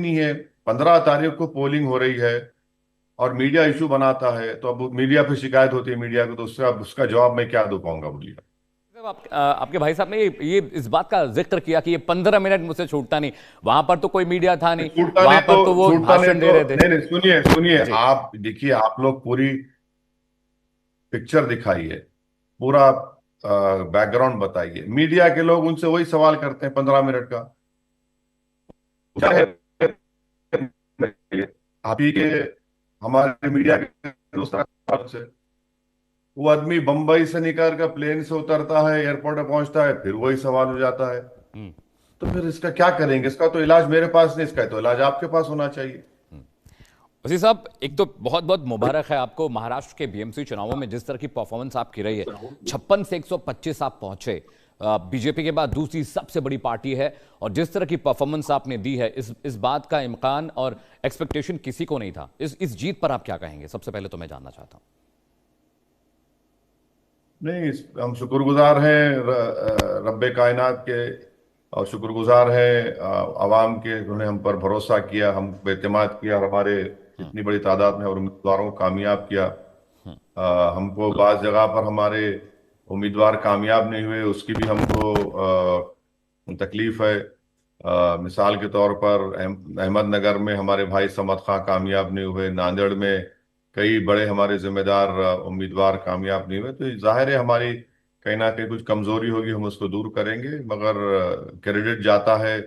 नहीं है। 15 तारीख को पोलिंग हो रही है और मीडिया इशू बनाता है, तो अब मीडिया पे शिकायत होती है मीडिया को, तो उसका उसका जवाब मैं क्या दे पाऊंगा, बोलिए। जब आपके भाई साहब ने ये इस बात का जिक्र किया कि ये 15 मिनट मुझसे छूटता नहीं। वहां पर तो कोई मीडिया था नहीं। वहां पर तो वो भाषण दे रहे थे। नहीं नहीं, सुनिए सुनिए, जी। आप देखिए, आप लोग पूरी पिक्चर दिखाइए, पूरा बैकग्राउंड बताइए। मीडिया के लोग उनसे वही सवाल करते हैं 15 मिनट का। चाहे आप ही के, हमारे मीडिया के दोस्त से, वो आदमी बंबई से निकल कर प्लेन से उतरता है, एयरपोर्ट पे पहुंचता है, फिर वही सवाल हो जाता है। हम्म। तो फिर इसका क्या करेंगे? इसका तो इलाज मेरे पास नहीं, इसका तो इलाज आपके पास होना चाहिए। वसी साहब, एक तो बहुत बहुत मुबारक है आपको। महाराष्ट्र के बीएमसी चुनावों में जिस तरह की परफॉर्मेंस आपकी रही है, 56 से 125 आप पहुंचे। बीजेपी के बाद दूसरी सबसे बड़ी पार्टी है, और जिस तरह की परफॉर्मेंस आपने दी है, इस बात का इम्कान और एक्सपेक्टेशन किसी को नहीं था। इस जीत पर आप क्या कहेंगे, सबसे पहले तो मैं जानना चाहता हूं। नहीं, हम शुक्रगुजार हैं रब्बे कायनात के, और शुक्रगुजार हैं अवाम के। उन्होंने हम पर भरोसा किया, हम पे एतमाद किया, और हमारे इतनी बड़ी तादाद में और उम्मीदवारों को कामयाब किया। हमको बाज़ जगह पर हमारे उम्मीदवार कामयाब नहीं हुए, उसकी भी हमको तकलीफ है। मिसाल के तौर पर अहमदनगर में हमारे भाई समद खां कामयाब नहीं हुए, नांदेड़ में कई बड़े हमारे जिम्मेदार उम्मीदवार कामयाब नहीं हुए। तो ये जाहिर है हमारी कहीं ना कहीं कुछ कमजोरी होगी, हम उसको दूर करेंगे। मगर क्रेडिट जाता है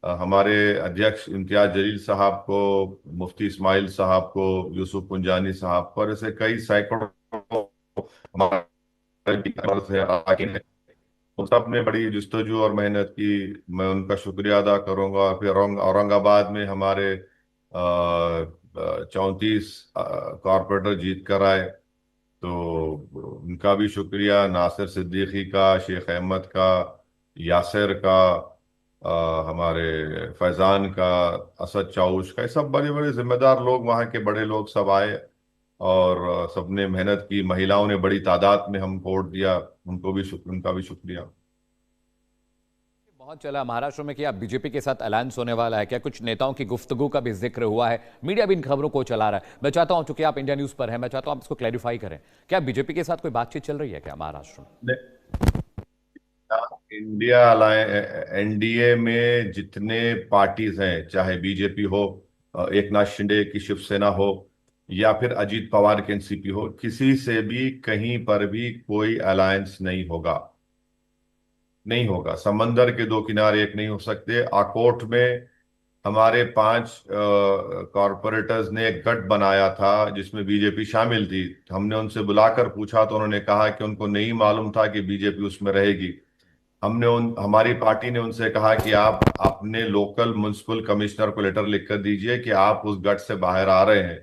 हमारे अध्यक्ष इम्तियाज जलील साहब को, मुफ्ती इस्माइल साहब को, यूसुफ पुंजानी साहब को, और ऐसे कई सैकड़ों हमारे अरकान हैं। उन सब ने बड़ी जुस्तजू और मेहनत की, मैं उनका शुक्रिया अदा करूंगा। और फिर औरंगाबाद में हमारे 34 कॉरपोरेटर जीत कर आए, तो उनका भी शुक्रिया। नासिर सिद्दीकी का, शेख अहमद का, यासिर का, हमारे फैजान का, असद चाउश का, ये सब बड़े बड़े जिम्मेदार लोग, वहाँ के बड़े लोग सब आए, और सबने मेहनत की। महिलाओं ने बड़ी तादाद में हमको वोट दिया, उनका भी शुक्रिया। बहुत चला महाराष्ट्र में कि आप बीजेपी के साथ अलायंस होने वाला है, क्या कुछ नेताओं की गुफ्तगू का भी जिक्र हुआ है? मीडिया भी इन खबरों को चला रहा है। मैं चाहता हूं, चूंकि आप इंडिया न्यूज पर हैं, मैं चाहता हूं आप इसको क्लैरिफाई करें। क्या बीजेपी के साथ कोई बातचीत चल रही है क्या महाराष्ट्र में? इंडिया एनडीए में जितने पार्टीज हैं, चाहे बीजेपी हो, एक नाथ शिंदे की शिवसेना हो, या फिर अजीत पवार की एनसीपी हो, किसी से भी कहीं पर भी कोई अलायंस नहीं होगा। नहीं होगा। समंदर के दो किनारे एक नहीं हो सकते। आकोट में हमारे 5 कॉरपोरेटर्स ने एक गठ बनाया था जिसमें बीजेपी शामिल थी। हमने उनसे बुलाकर पूछा तो उन्होंने कहा कि उनको नहीं मालूम था कि बीजेपी उसमें रहेगी। हमारी पार्टी ने उनसे कहा कि आप अपने लोकल म्युनिसिपल कमिश्नर को लेटर लिखकर दीजिए कि आप उस गठ से बाहर आ रहे हैं।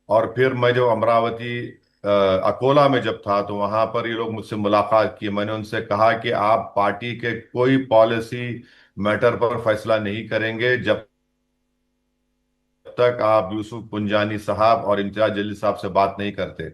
और फिर मैं जो अमरावती अकोला में जब था, तो वहां पर ये लोग मुझसे मुलाकात की। मैंने उनसे कहा कि आप पार्टी के कोई पॉलिसी मैटर पर फैसला नहीं करेंगे जब तक आप यूसुफ पुंजानी साहब और इम्तियाज जलील साहब से बात नहीं करते।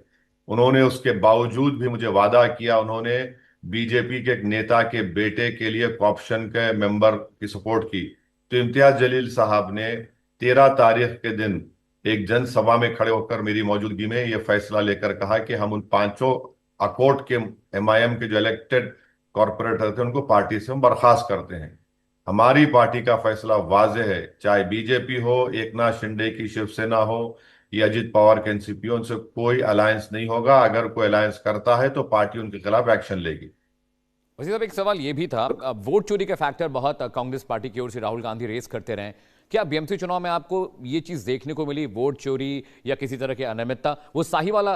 उन्होंने उसके बावजूद भी मुझे वादा किया। उन्होंने बीजेपी के एक नेता के बेटे के लिए कॉप्शन के मेंबर की सपोर्ट की। तो इम्तियाज जलील साहब ने 13 तारीख के दिन एक जनसभा में खड़े होकर मेरी मौजूदगी में यह फैसला लेकर कहा कि हम उन पांचों अकोट के एमआईएम के जो इलेक्टेड कॉरपोरेटर थे उनको पार्टी से हम बर्खास्त करते हैं। हमारी पार्टी का फैसला वाज़ेह है, चाहे बीजेपी हो, एक नाथ शिंदे की शिवसेना हो, या अजित पवार के एनसीपी हो, उनसे कोई अलायंस नहीं होगा। अगर कोई अलायंस करता है तो पार्टी उनके खिलाफ एक्शन लेगी। वैसे साहब, एक सवाल ये भी था, वोट चोरी का फैक्टर बहुत कांग्रेस पार्टी की ओर से राहुल गांधी रेस करते रहे। क्या बीएमसी चुनाव में आपको ये चीज देखने को मिली, वोट चोरी या किसी तरह की अनियमितता? वो शाही वाला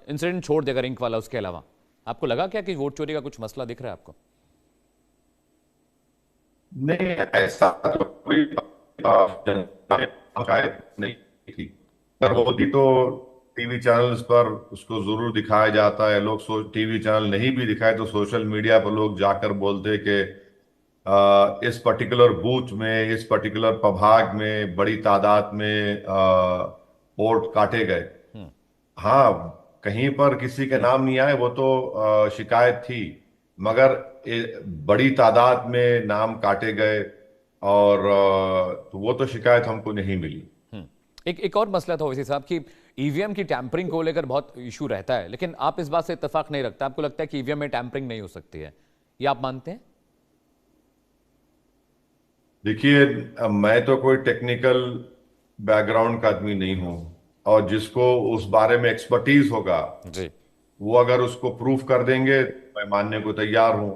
इंसिडेंट छोड़ देगा, रिंक वाला, उसके अलावा आपको लगा क्या कि वोट चोरी का कुछ मसला दिख रहा है आपको? नहीं, ऐसा तो कोई जनता ने शिकायत नहीं की। अगर होती तो टीवी चैनल्स पर उसको जरूर दिखाया जाता है। लोग टीवी चैनल नहीं भी दिखाए तो सोशल मीडिया पर लोग जाकर बोलते कि इस पर्टिकुलर बूथ में, इस पर्टिकुलर प्रभाग में बड़ी तादाद में वोट काटे गए। हम्म। हाँ, कहीं पर किसी के नाम नहीं आए, वो तो शिकायत थी। मगर बड़ी तादाद में नाम काटे गए। और तो वो तो शिकायत हमको नहीं मिली। एक और मसला था ओवैसी साहब कि ईवीएम की टैंपरिंग को लेकर बहुत इशू रहता है, लेकिन आप इस बात से इत्तेफाक नहीं रखते। आपको लगता है कि ईवीएम में टैंपरिंग नहीं हो सकती है, ये आप मानते हैं? देखिए, मैं तो कोई टेक्निकल बैकग्राउंड का आदमी नहीं हूं, और जिसको उस बारे में एक्सपर्टीज होगा जी। वो अगर उसको प्रूफ कर देंगे मैं मानने को तैयार हूं।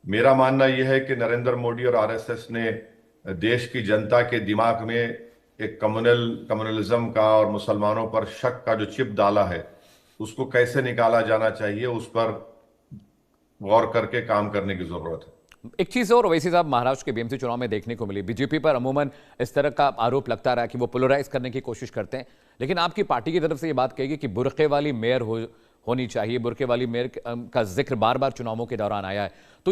मेरा मानना यह है कि नरेंद्र मोदी और आरएसएस ने देश की जनता के दिमाग में एक कम्युनलिज्म का और मुसलमानों पर शक का जो चिप डाला है, उसको कैसे निकाला जाना चाहिए उस पर गौर करके काम करने की जरूरत है। एक चीज और ओवैसी साहब, महाराष्ट्र के बीएमसी चुनाव में देखने को मिली, बीजेपी पर अमूमन इस तरह का आरोप लगता रहा कि वो पोलराइज करने की कोशिश करते हैं, लेकिन आपकी पार्टी की तरफ से ये बात कही गई कि बुरके वाली मेयर होनी चाहिए। बुरके वाली मेयर का जिक्र बार बार चुनावों के दौरान आया है। तो